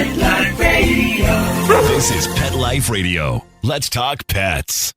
Pet Life Radio. This is Pet Life Radio. Let's talk pets.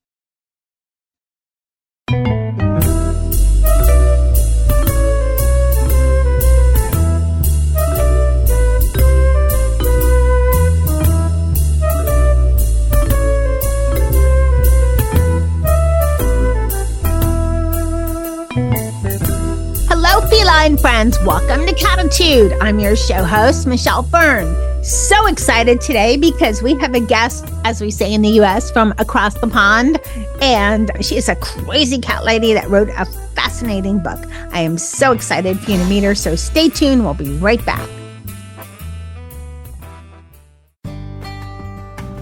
Hello, feline friends. Welcome to Cattitude. I'm your show host, Michelle Fern. So excited today because we have a guest, as we say in the U.S., from across the pond. And she is a crazy cat lady that wrote a fascinating book. I am so excited for you to meet her. So stay tuned. We'll be right back.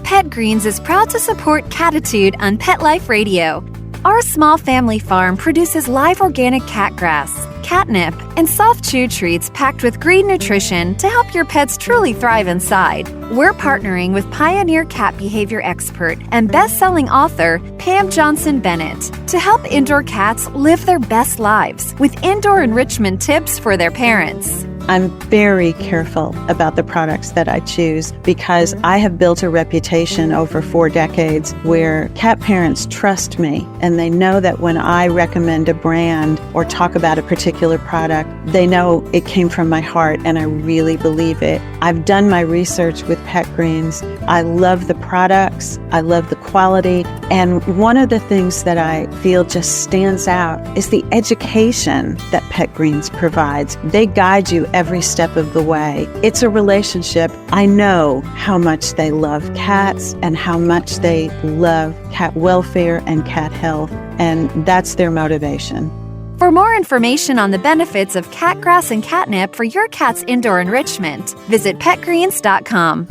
Pet Greens is proud to support Cattitude on Pet Life Radio. Our small family farm produces live organic cat grass, catnip, and soft chew treats packed with green nutrition to help your pets truly thrive inside. We're partnering with pioneer cat behavior expert and best-selling author Pam Johnson-Bennett to help indoor cats live their best lives with indoor enrichment tips for their parents. I'm very careful about the products that I choose because I have built a reputation over 4 decades where cat parents trust me and they know that when I recommend a brand or talk about a particular product, they know it came from my heart and I really believe it. I've done my research with Pet Greens. I love the products. I love the quality. And one of the things that I feel just stands out is the education that Pet Greens provides. They guide you every step of the way. It's a relationship. I know how much they love cats and how much they love cat welfare and cat health, and that's their motivation. For more information on the benefits of cat grass and catnip for your cat's indoor enrichment, visit petgreens.com.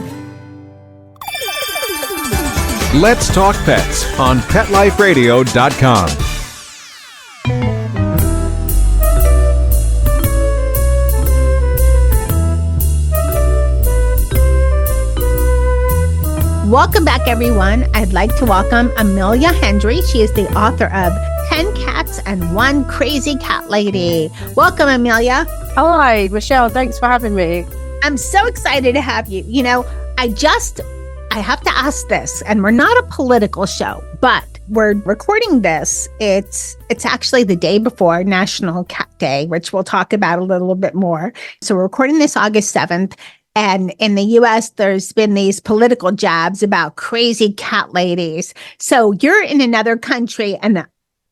Let's Talk Pets on PetLifeRadio.com. Welcome back, everyone. I'd like to welcome Amelia Hendrey. She is the author of 10 Cats and One Crazy Cat Lady. Welcome, Amelia. Hi, Michelle. Thanks for having me. I'm so excited to have you. You know, I have to ask this, and we're not a political show, but we're recording this. It's actually the day before National Cat Day, which we'll talk about a little bit more. So we're recording this August 7th. And in the U.S., there's been these political jabs about crazy cat ladies. So you're in another country, and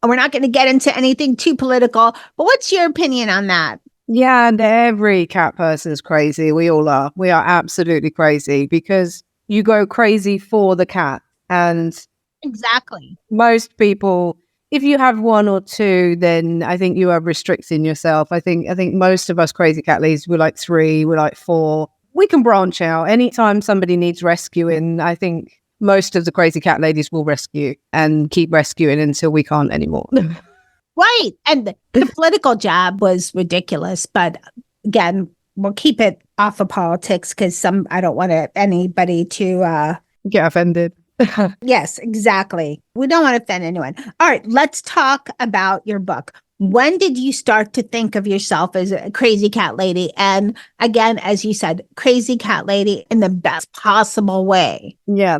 we're not going to get into anything too political, but what's your opinion on that? Yeah, and every cat person is crazy. We all are. We are absolutely crazy because you go crazy for the cat. And exactly. Most people, if you have 1 or 2, then I think you are restricting yourself. I think most of us crazy cat ladies, we're like 3, we're like 4. We can branch out. Anytime somebody needs rescuing, I think most of the crazy cat ladies will rescue and keep rescuing until we can't anymore. Right. And the political jab was ridiculous. But again, we'll keep it off of politics because I don't want anybody to get offended. Yes, exactly. We don't want to offend anyone. All right, let's talk about your book. When did you start to think of yourself as a crazy cat lady? And again, as you said, crazy cat lady in the best possible way. Yeah,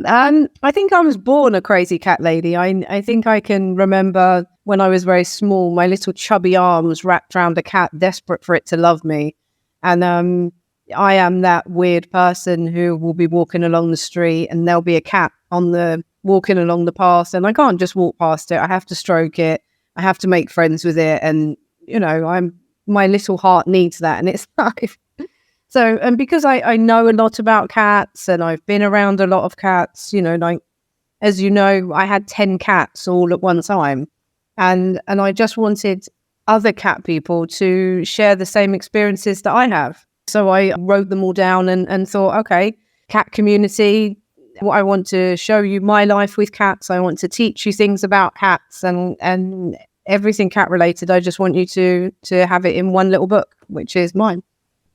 I think I was born a crazy cat lady. I think I can remember when I was very small, my little chubby arms wrapped around a cat, desperate for it to love me. And I am that weird person who will be walking along the street and there'll be a cat walking along the path, and I can't just walk past it. I have to stroke it. I have to make friends with it. And, you know, my little heart needs that. And it's life. So, and because I know a lot about cats and I've been around a lot of cats, you know, like, as you know, I had 10 cats all at one time. And I just wanted other cat people to share the same experiences that I have. So I wrote them all down and thought, okay, cat community, I want to show you my life with cats. I want to teach you things about cats and everything cat related. I just want you to have it in one little book, which is mine.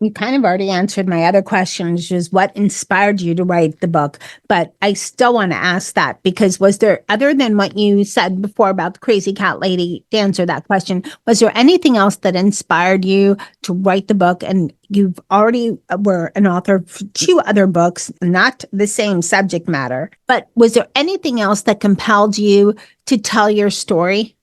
You kind of already answered my other question, which is what inspired you to write the book. But I still want to ask that because was there, other than what you said before about the crazy cat lady, to answer that question, was there anything else that inspired you to write the book? And you've already were an author of 2 other books, not the same subject matter. But was there anything else that compelled you to tell your story?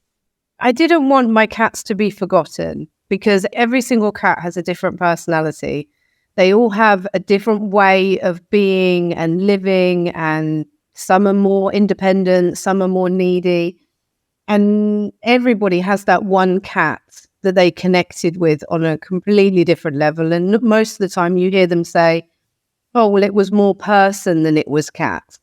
I didn't want my cats to be forgotten, because every single cat has a different personality. They all have a different way of being and living, and some are more independent, some are more needy. And everybody has that one cat that they connected with on a completely different level. And most of the time you hear them say, oh, well, it was more person than it was cat.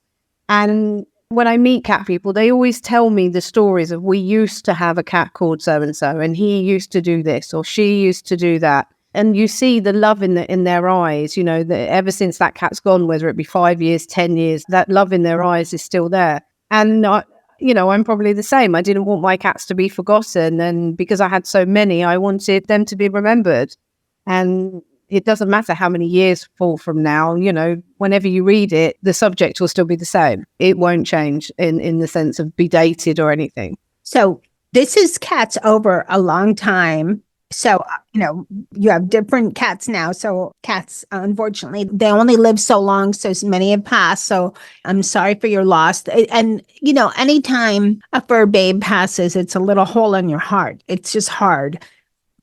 And when I meet cat people, they always tell me the stories of, we used to have a cat called so-and-so, and he used to do this, or she used to do that. And you see the love in their eyes, you know, that ever since that cat's gone, whether it be 5 years, 10 years, that love in their eyes is still there. And, I'm probably the same. I didn't want my cats to be forgotten. And because I had so many, I wanted them to be remembered. And it doesn't matter how many years fall from now, whenever you read it, the subject will still be the same. It won't change in the sense of be dated or anything. So this is cats over a long time. So, you have different cats now. So cats, unfortunately, they only live so long. So many have passed. So I'm sorry for your loss. And, anytime a fur babe passes, it's a little hole in your heart. It's just hard.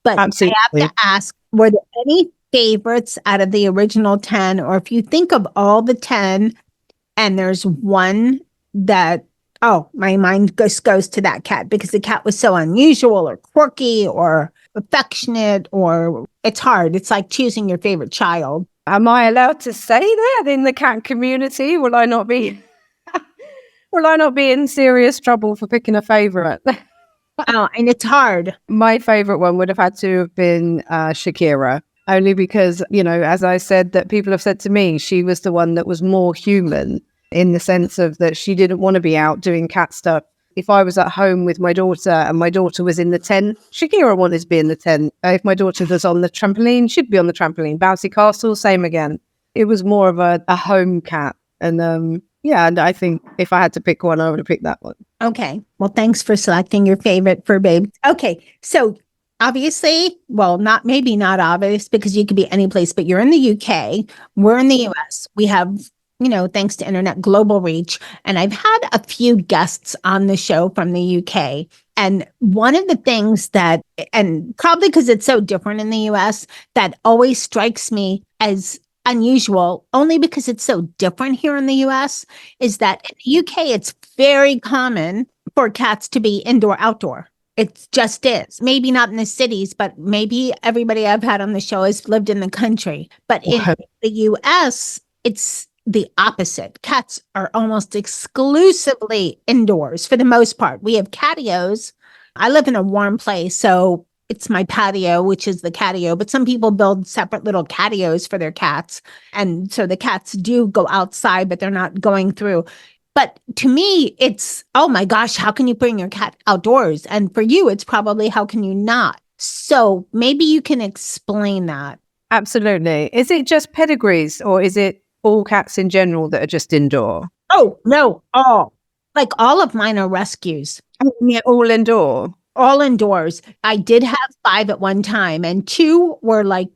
But Absolutely. I have to ask, were there any favorites out of the original 10? Or if you think of all the 10 and there's one that, my mind just goes to that cat because the cat was so unusual or quirky or affectionate, or it's hard. It's like choosing your favorite child. Am I allowed to say that in the cat community? Will I not be in serious trouble for picking a favorite? And it's hard. My favorite one would have had to have been Shakira, only because, as I said, that people have said to me, she was the one that was more human in the sense of that she didn't want to be out doing cat stuff. If I was at home with my daughter and my daughter was in the tent, Shakira wanted to be in the tent. If my daughter was on the trampoline, she'd be on the trampoline. Bouncy castle, same again. It was more of a home cat. And and I think if I had to pick one, I would have picked that one. Okay. Well, thanks for selecting your favorite fur babe. Okay. So obviously, well, not obvious because you could be any place, but you're in the UK. We're in the US. We have, thanks to internet, global reach. And I've had a few guests on the show from the UK. And one of the things that, and probably because it's so different in the US, that always strikes me as unusual, only because it's so different here in the US, is that in the UK, it's very common for cats to be indoor-outdoor. It just is. Maybe not in the cities, but maybe everybody I've had on the show has lived in the country. But in the US, it's the opposite. Cats are almost exclusively indoors for the most part. We have catios. I live in a warm place, so it's my patio, which is the catio. But some people build separate little catios for their cats. And so the cats do go outside, but they're not going through. But to me, it's, oh my gosh, how can you bring your cat outdoors? And for you, it's probably, how can you not? So maybe you can explain that. Absolutely. Is it just pedigrees, or is it all cats in general that are just indoor? Oh, no, all. Like all of mine are rescues. Yeah, all indoor. All indoors. I did have 5 at one time, and 2 were like,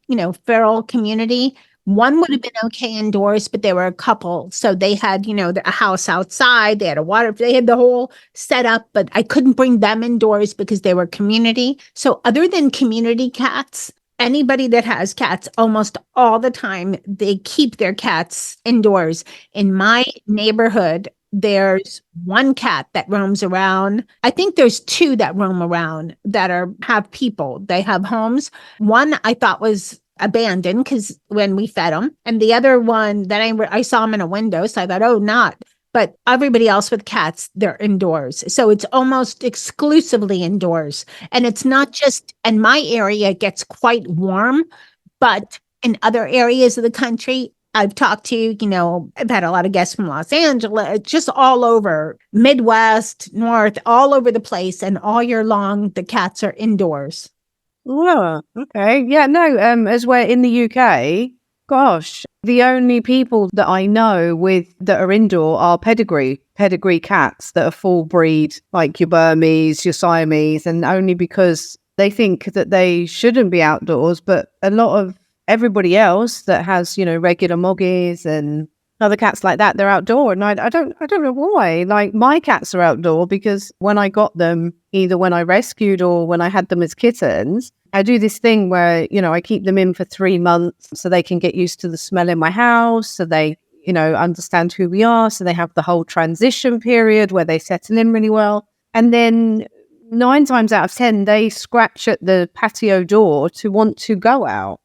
feral community. One would have been okay indoors, but they were a couple. So they had, a house outside. They had they had the whole setup, but I couldn't bring them indoors because they were community. So other than community cats, anybody that has cats, almost all the time, they keep their cats indoors. In my neighborhood, there's one cat that roams around. I think there's 2 that roam around that have people. They have homes. One I thought was abandoned because when we fed them, and the other one that I saw him in a window, so I thought, oh, not. But everybody else with cats, they're indoors. So it's almost exclusively indoors. And it's not just, and my area gets quite warm, but in other areas of the country, I've talked to, I've had a lot of guests from Los Angeles, just all over, Midwest, North, all over the place. And all year long, the cats are indoors. Oh, okay. Yeah, no, as we're in the UK, gosh, the only people that I know that are indoor are pedigree cats that are full breed, like your Burmese, your Siamese, and only because they think that they shouldn't be outdoors. But a lot of everybody else that has, regular moggies and other cats like that, they're outdoor. And I don't know why. Like, my cats are outdoor because when I got them, either when I rescued or when I had them as kittens, I do this thing where, I keep them in for 3 months so they can get used to the smell in my house, so they, understand who we are. So they have the whole transition period where they settle in really well. And then 9 times out of 10, they scratch at the patio door to want to go out.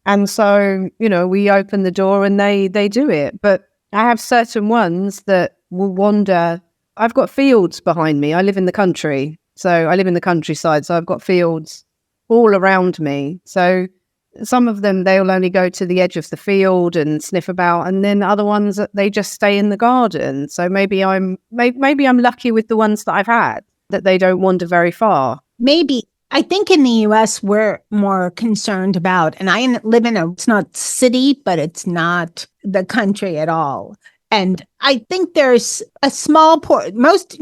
And so, we open the door and they do it. But I have certain ones that will wander. I've got fields behind me. I live in the country. So I live in the countryside. So I've got fields all around me. So some of them, they'll only go to the edge of the field and sniff about. And then other ones, they just stay in the garden. So maybe I'm lucky with the ones that I've had, that they don't wander very far. Maybe. I think in the US, we're more concerned about, and I live in it's not city, but it's not the country at all. And I think there's a small most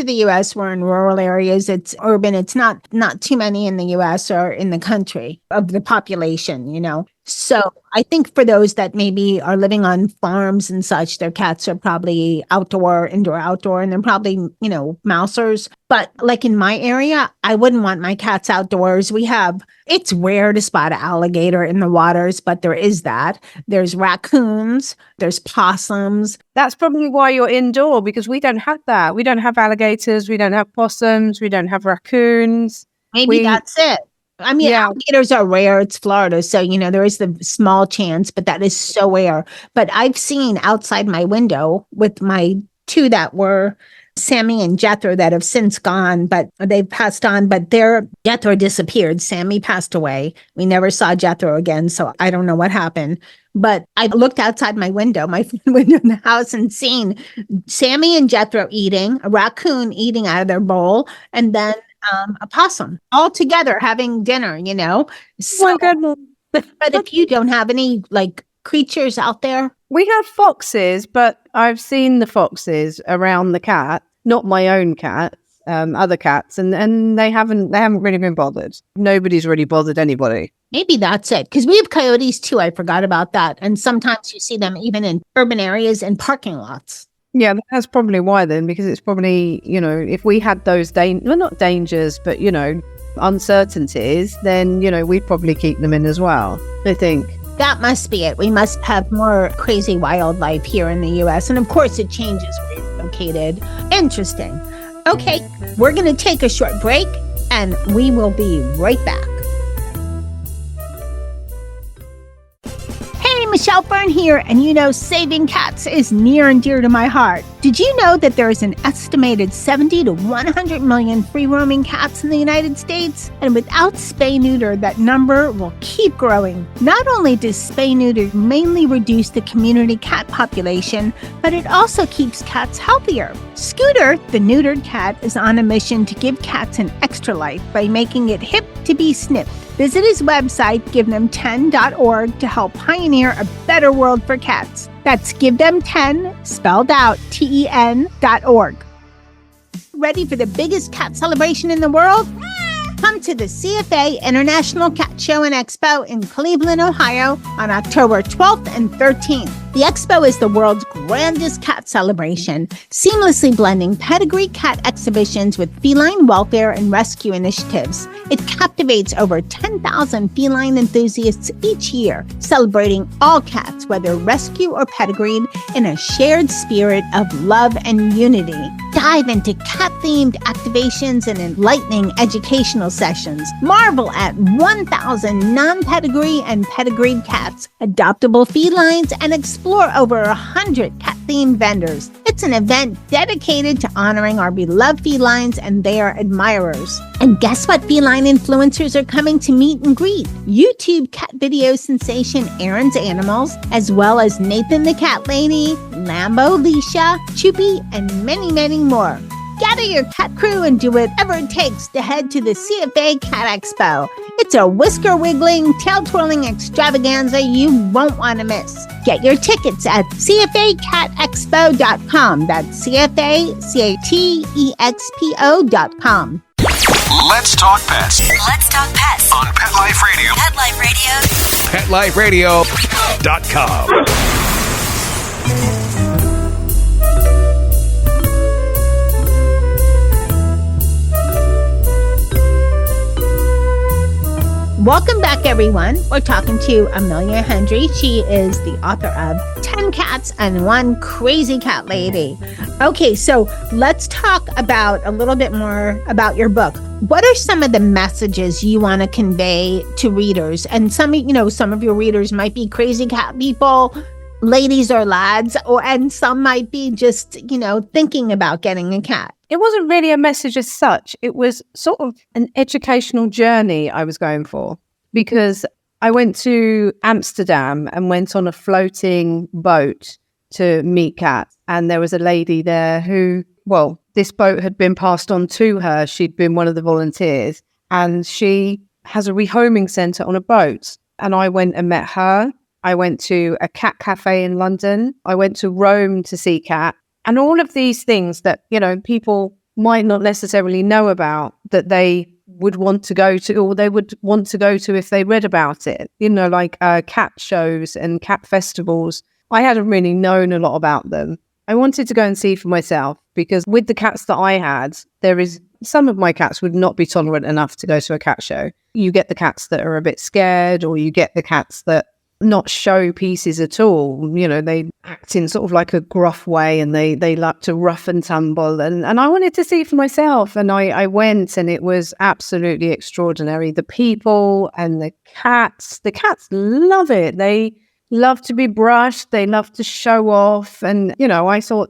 of the US, we're in rural areas. It's urban. It's not too many in the US or in the country of the population, So I think for those that maybe are living on farms and such, their cats are probably indoor, outdoor, and they're probably, mousers. But like in my area, I wouldn't want my cats outdoors. It's rare to spot an alligator in the waters, but there is that. There's raccoons, there's possums. That's probably why you're indoor, because we don't have that. We don't have alligators, we don't have possums, we don't have raccoons. Maybe that's it. I mean, alligators are rare. It's Florida. So, there is the small chance, but that is so rare. But I've seen outside my window with my 2 that were Sammy and Jethro that have since gone, but they've passed on, but Jethro disappeared. Sammy passed away. We never saw Jethro again. So I don't know what happened, but I looked outside my window, my window in the house, and seen Sammy and Jethro eating, a raccoon eating out of their bowl, and then a possum all together having dinner, So, oh my goodness. But if you don't have any creatures out there, we have foxes, but I've seen the foxes around the cat, not my own cat, other cats, and they haven't really been bothered. Nobody's really bothered anybody. Maybe that's it, because we have coyotes too. I forgot about that, and sometimes you see them even in urban areas and parking lots. Yeah, that's probably why then, because it's probably, if we had those not dangers, but, uncertainties, then, we'd probably keep them in as well, I think. That must be it. We must have more crazy wildlife here in the US. And of course, it changes where you're located. Interesting. Okay, we're going to take a short break and we will be right back. Hey, Michelle Fern here, and saving cats is near and dear to my heart. Did you know that there is an estimated 70 to 100 million free-roaming cats in the United States? And without spay-neuter, that number will keep growing. Not only does spay-neuter mainly reduce the community cat population, but it also keeps cats healthier. Scooter, the neutered cat, is on a mission to give cats an extra life by making it hip to be snipped. Visit his website, givethem10.org, to help pioneer a better world for cats. That's givethem10, spelled out, TEN.org. Ready for the biggest cat celebration in the world? Come to the CFA International Cat Show and Expo in Cleveland, Ohio on October 12th and 13th. The expo is the world's grandest cat celebration, seamlessly blending pedigree cat exhibitions with feline welfare and rescue initiatives. It captivates over 10,000 feline enthusiasts each year, celebrating all cats, whether rescue or pedigreed, in a shared spirit of love and unity. Dive into cat-themed activations and enlightening educational sessions. Marvel at 1,000 non-pedigree and pedigreed cats, adoptable felines, and explore over 100 cat-themed vendors. It's an event dedicated to honoring our beloved felines and their admirers. And guess what feline influencers are coming to meet and greet? YouTube cat video sensation Aaron's Animals, as well as Nathan the Cat Lady, Lambo, Leisha, Choopy, and many, many more. Gather your cat crew and do whatever it takes to head to the CFA Cat Expo. It's a whisker-wiggling, tail-twirling extravaganza you won't want to miss. Get your tickets at cfacatexpo.com. That's CFACATEXPO.com. Let's talk pets Let's talk pets on Pet Life Radio. Pet Life Radio. PetLifeRadio.com. Welcome back, everyone. We're talking to Amelia Hendrey. She is the author of 10 Cats and One Crazy Cat Lady. Okay, so let's talk about a little bit more about your book. What are some of the messages you want to convey to readers? And some of your readers might be crazy cat people, ladies or lads, and some might be just, thinking about getting a cat. It wasn't really a message as such. It was sort of an educational journey I was going for, because I went to Amsterdam and went on a floating boat to meet cats. And there was a lady there who, this boat had been passed on to her. She'd been one of the volunteers, and she has a rehoming centre on a boat. And I went and met her. I went to a cat cafe in London. I went to Rome to see cat. And all of these things that, people might not necessarily know about, that they would want to go to, or they would want to go to if they read about it, like cat shows and cat festivals. I hadn't really known a lot about them. I wanted to go and see for myself, because with the cats that I had, some of my cats would not be tolerant enough to go to a cat show. You get the cats that are a bit scared, or you get the cats that not show pieces at all. They act in sort of like a gruff way, and they like to rough and tumble. And I wanted to see for myself. And I went, and it was absolutely extraordinary. The people and the cats love it. They love to be brushed. They love to show off. And, I thought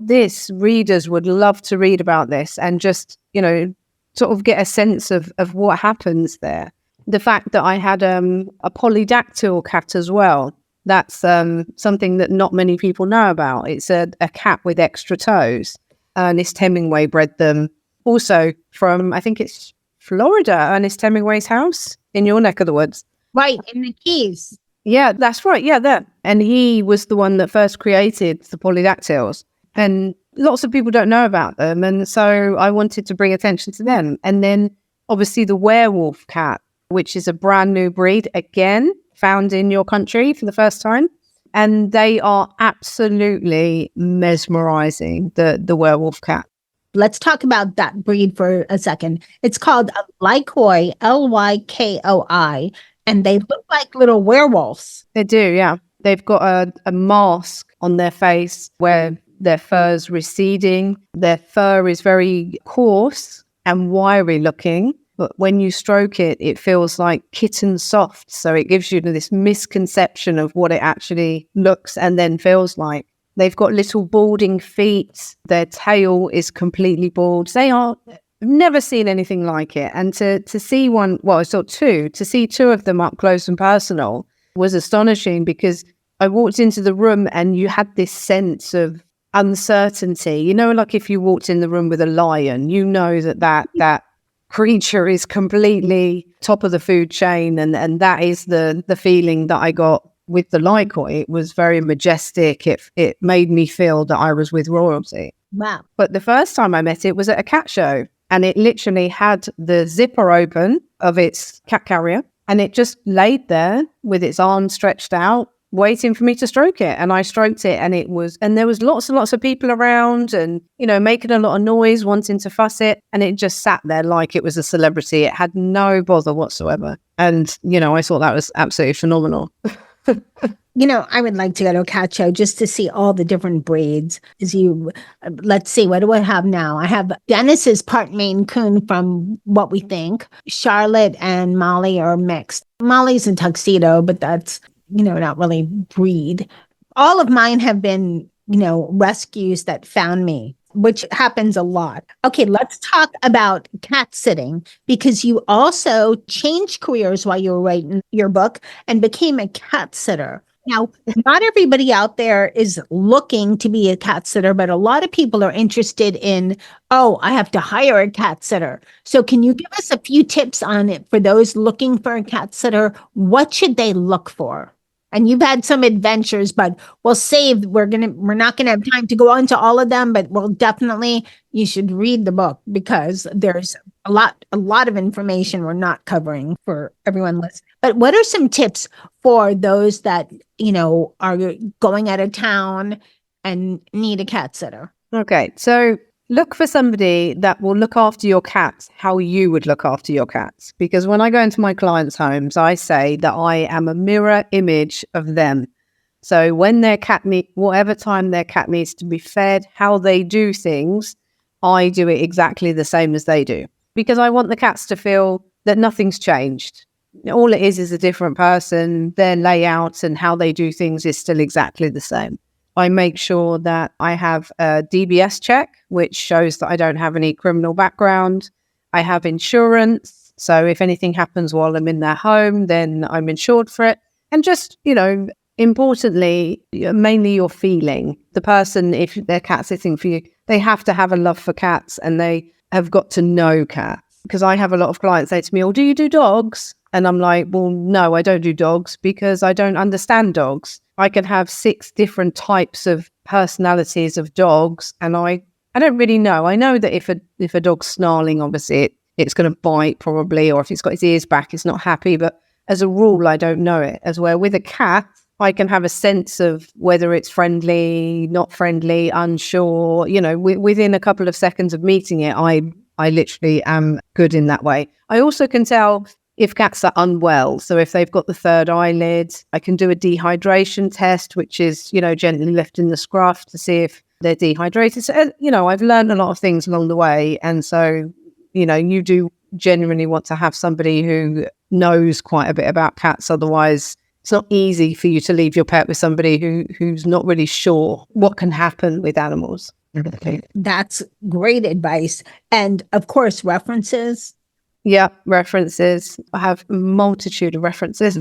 readers would love to read about this and just, sort of get a sense of what happens there. The fact that I had a polydactyl cat as well, that's something that not many people know about. It's a cat with extra toes. Ernest Hemingway bred them also from, I think it's Florida, Ernest Hemingway's house in your neck of the woods. Right, in the Keys. Yeah, that's right. Yeah, there. And he was the one that first created the polydactyls. And lots of people don't know about them. And so I wanted to bring attention to them. And then obviously the werewolf cat, which is a brand new breed, again, found in your country for the first time. And they are absolutely mesmerizing, the werewolf cat. Let's talk about that breed for a second. It's called a Lykoi, Lykoi, and they look like little werewolves. They do, yeah. They've got a mask on their face where their fur's receding. Their fur is very coarse and wiry looking. But when you stroke it, it feels like kitten soft. So it gives you this misconception of what it actually looks and then feels like. They've got little balding feet. Their tail is completely bald. I've never seen anything like it. And to see to see two of them up close and personal was astonishing, because I walked into the room and you had this sense of uncertainty. Like if you walked in the room with a lion, that creature is completely top of the food chain, and that is the feeling that I got with the Lykoi. It was very majestic. It made me feel that I was with royalty. Wow. But the first time I met it was at a cat show, and it literally had the zipper open of its cat carrier, and it just laid there with its arms stretched out, waiting for me to stroke it. And I stroked it, and there was lots and lots of people around, and, making a lot of noise, wanting to fuss it. And it just sat there like it was a celebrity. It had no bother whatsoever. And, I thought that was absolutely phenomenal. I would like to go to a cat show just to see all the different breeds. Let's see, what do I have now? I have Dennis's part Maine Coon from what we think. Charlotte and Molly are mixed. Molly's a tuxedo, but that's, not really breed. All of mine have been, rescues that found me, which happens a lot. Okay, let's talk about cat sitting, because you also changed careers while you were writing your book and became a cat sitter. Now, not everybody out there is looking to be a cat sitter, but a lot of people are interested in, oh, I have to hire a cat sitter. So can you give us a few tips on it for those looking for a cat sitter? What should they look for? And you've had some adventures, but we're not gonna have time to go into all of them, but you should read the book because there's a lot of information we're not covering for everyone listening. But what are some tips for those that, are going out of town and need a cat sitter? Okay, so look for somebody that will look after your cats how you would look after your cats. Because when I go into my clients' homes, I say that I am a mirror image of them. So when whatever time their cat needs to be fed, how they do things, I do it exactly the same as they do. Because I want the cats to feel that nothing's changed. All it is a different person. Their layout and how they do things is still exactly the same. I make sure that I have a DBS check, which shows that I don't have any criminal background. I have insurance. So if anything happens while I'm in their home, then I'm insured for it. And just, importantly, mainly your feeling. The person, if they're cat sitting for you, they have to have a love for cats and they have got to know cats. Because I have a lot of clients say to me, oh, do you do dogs? And I'm like, well, no, I don't do dogs because I don't understand dogs. I can have 6 different types of personalities of dogs, and I don't really know. I know that if a dog's snarling, obviously it's going to bite probably, or if it's got its ears back, it's not happy. But as a rule, I don't know it. As well with a cat, I can have a sense of whether it's friendly, not friendly, unsure. Within a couple of seconds of meeting it, I literally am good in that way. I also can tell if cats are unwell. So if they've got the third eyelid, I can do a dehydration test, which is, gently lifting the scruff to see if they're dehydrated. So, I've learned a lot of things along the way. And so, you do genuinely want to have somebody who knows quite a bit about cats. Otherwise, it's not easy for you to leave your pet with somebody who's not really sure what can happen with animals. That's great advice. And of course, references. Yeah, references. I have a multitude of references.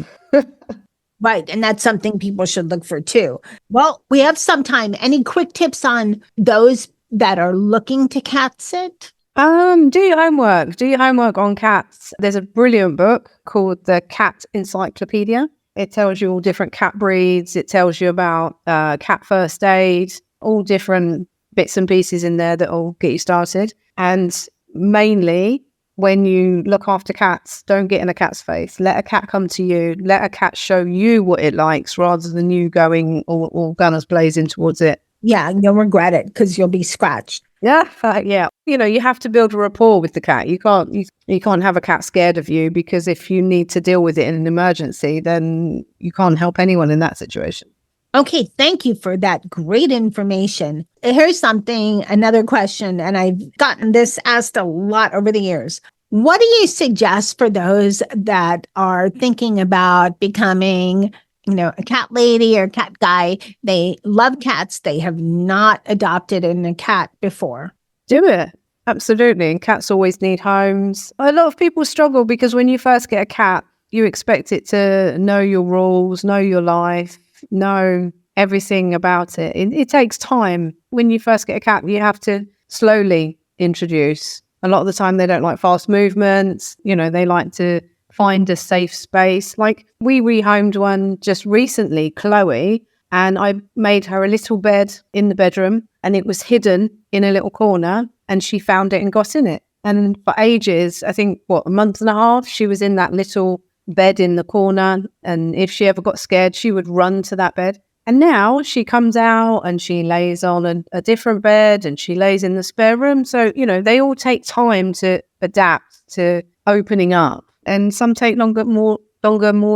Right. And that's something people should look for too. Well, we have some time. Any quick tips on those that are looking to cat sit? Do your homework. Do your homework on cats. There's a brilliant book called The Cat Encyclopedia. It tells you all different cat breeds. It tells you about cat first aid, all different bits and pieces in there that will get you started. And mainly, when you look after cats, don't get in a cat's face. Let a cat come to you. Let a cat show you what it likes rather than you going all gunners blazing towards it. Yeah, you'll regret it because you'll be scratched. Yeah, yeah. You have to build a rapport with the cat. You can't have a cat scared of you, because if you need to deal with it in an emergency, then you can't help anyone in that situation. Okay, thank you for that great information. Here's another question, and I've gotten this asked a lot over the years. What do you suggest for those that are thinking about becoming, a cat lady or cat guy? They love cats. They have not adopted a cat before. Do it. Absolutely. And cats always need homes. A lot of people struggle because when you first get a cat, you expect it to know your rules, know your life, know everything about it. It takes time. When you first get a cat, you have to slowly introduce. A lot of the time they don't like fast movements. They like to find a safe space. Like we rehomed one just recently, Chloe, and I made her a little bed in the bedroom, and it was hidden in a little corner, and she found it and got in it. And for ages, I think, a month and a half, she was in that little bed in the corner, and if she ever got scared, she would run to that bed. And now she comes out and she lays on a different bed, and she lays in the spare room. So, they all take time to adapt to opening up, and some take longer more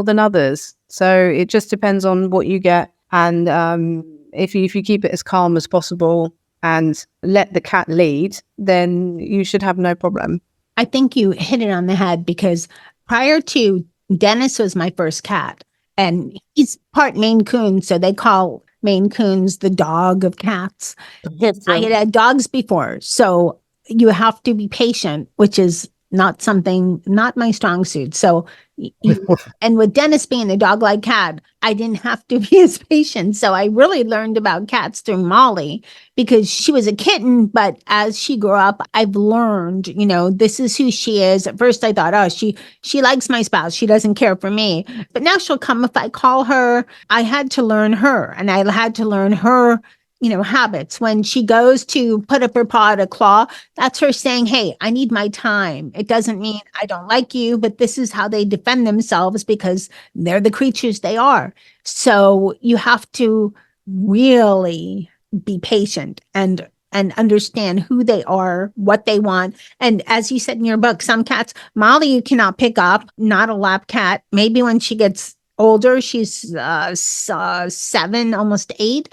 than others. So it just depends on what you get. And if you keep it as calm as possible and let the cat lead, then you should have no problem. I think you hit it on the head, because prior to Dennis was my first cat, and he's part Maine Coon. So they call Maine Coons the dog of cats. I had dogs before. So you have to be patient, which is not my strong suit. So, and with Dennis being a dog-like cat, I didn't have to be his patient. So I really learned about cats through Molly because she was a kitten, but as she grew up, I've learned, this is who she is. At first I thought, oh, she likes my spouse. She doesn't care for me. But now she'll come if I call her. I had to learn her, and I had to learn her habits. When she goes to put up her paw at a claw, that's her saying, hey, I need my time. It doesn't mean I don't like you, but this is how they defend themselves because they're the creatures they are. So you have to really be patient and understand who they are, what they want. And as you said in your book, some cats, Molly, you cannot pick up, not a lap cat. Maybe when she gets older, she's 7, almost 8.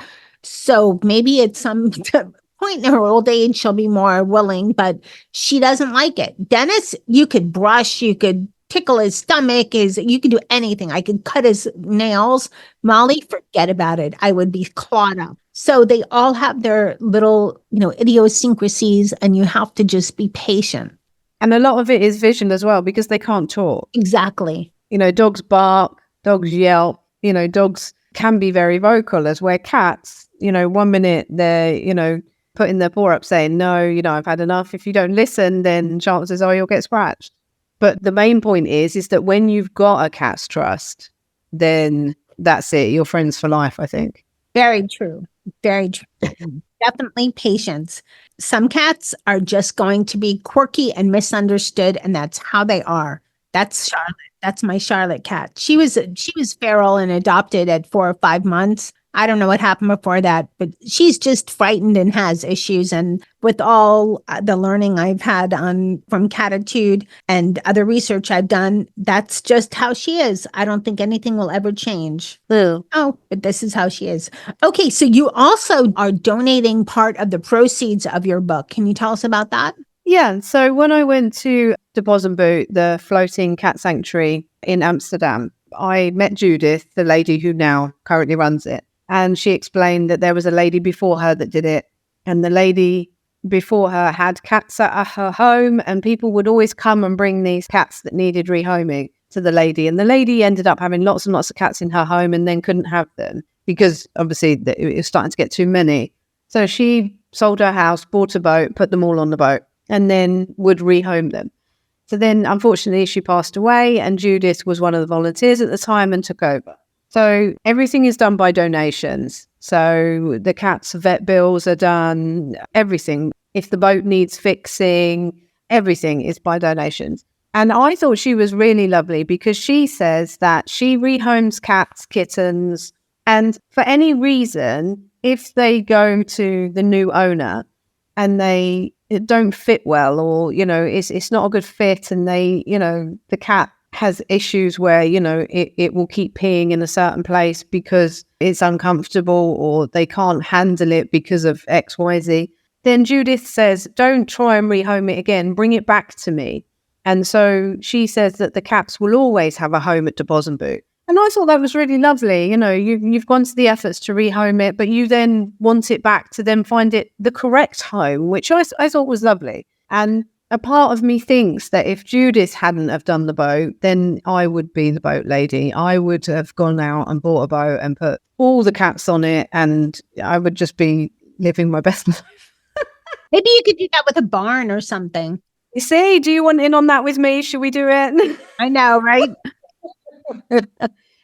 So maybe at some point in her old age, she'll be more willing, but she doesn't like it. Dennis, you could brush, you could tickle his stomach, you could do anything. I could cut his nails. Molly, forget about it. I would be clawed up. So they all have their little, idiosyncrasies, and you have to just be patient. And a lot of it is vision as well, because they can't talk. Exactly. Dogs bark, dogs yelp, dogs can be very vocal, as where cats, 1 minute they're, putting their paw up saying, no, I've had enough. If you don't listen, then chances are you'll get scratched. But the main point is that when you've got a cat's trust, then that's it. You're friends for life, I think. Very true. Very true. Definitely patience. Some cats are just going to be quirky and misunderstood, and that's how they are. That's Charlotte. That's my Charlotte cat. She was feral and adopted at 4 or 5 months. I don't know what happened before that, but she's just frightened and has issues. And with all the learning I've had from Cattitude and other research I've done, that's just how she is. I don't think anything will ever change. Ooh. Oh, but this is how she is. Okay, so you also are donating part of the proceeds of your book. Can you tell us about that? Yeah, so when I went to De Bozenboot, the floating cat sanctuary in Amsterdam, I met Judith, the lady who now currently runs it. And she explained that there was a lady before her that did it. And the lady before her had cats at her home, and people would always come and bring these cats that needed rehoming to the lady. And the lady ended up having lots and lots of cats in her home and then couldn't have them because obviously it was starting to get too many. So she sold her house, bought a boat, put them all on the boat, and then would rehome them. So then, unfortunately, she passed away, and Judith was one of the volunteers at the time and took over. So everything is done by donations. So the cat's vet bills are done, everything. If the boat needs fixing, everything is by donations. And I thought she was really lovely because she says that she rehomes cats, kittens, and for any reason, if they go to the new owner and they don't fit well, or, it's not a good fit, and the cat has issues where, it will keep peeing in a certain place because it's uncomfortable, or they can't handle it because of X, Y, Z, then Judith says, don't try and rehome it again, bring it back to me. And so she says that the cats will always have a home at De Bozenboot. And I thought that was really lovely. You've gone to the efforts to rehome it, but you then want it back to then find it the correct home, which I thought was lovely. And a part of me thinks that if Judith hadn't have done the boat, then I would be the boat lady. I would have gone out and bought a boat and put all the cats on it, and I would just be living my best life. Maybe you could do that with a barn or something. You see, do you want in on that with me? Should we do it? I know, right?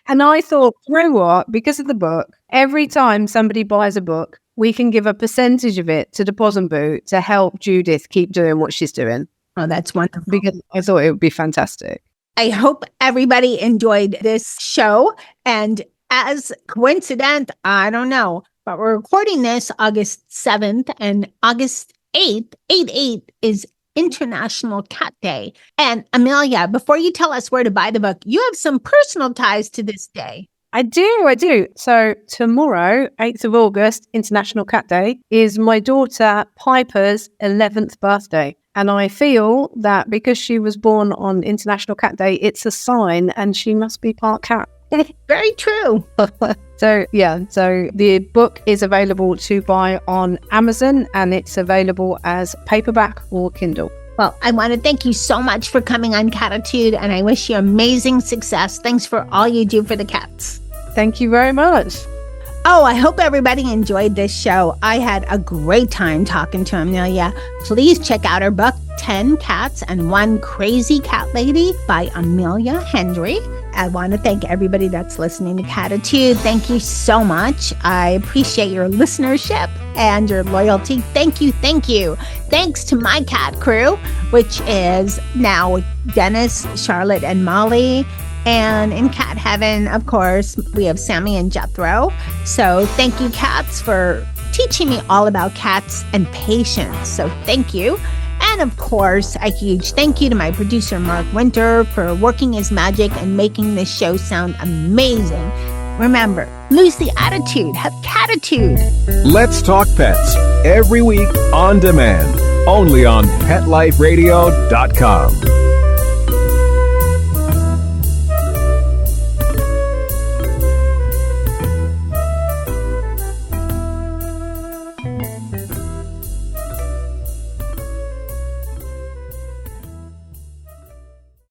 And I thought, you know what? Because of the book, every time somebody buys a book, we can give a percentage of it to De Bozenboot to help Judith keep doing what she's doing. Oh, that's wonderful. Because I thought it would be fantastic. I hope everybody enjoyed this show. And as coincident, I don't know, but we're recording this August 7th, and August 8th, 8/8 is International Cat Day. And Amelia, before you tell us where to buy the book, you have some personal ties to this day. I do. So tomorrow, 8th of August, International Cat Day, is my daughter Piper's 11th birthday. And I feel that because she was born on International Cat Day, it's a sign, and she must be part cat. Very true. So the book is available to buy on Amazon, and it's available as paperback or Kindle. Well, I want to thank you so much for coming on Cattitude, and I wish you amazing success. Thanks for all you do for the cats. Thank you very much. Oh, I hope everybody enjoyed this show. I had a great time talking to Amelia. Please check out her book, 10 Cats and One Crazy Cat Lady by Amelia Hendrey. I want to thank everybody that's listening to Cattitude. Thank you so much. I appreciate your listenership and your loyalty. Thank you, thank you. Thanks to my cat crew, which is now Dennis, Charlotte, and Molly. And in cat heaven, of course, we have Sammy and Jethro. So thank you, cats, for teaching me all about cats and patience. So thank you. And of course, a huge thank you to my producer, Mark Winter, for working his magic and making this show sound amazing. Remember, lose the attitude, have Cattitude. Let's Talk Pets, every week on demand, only on PetLifeRadio.com.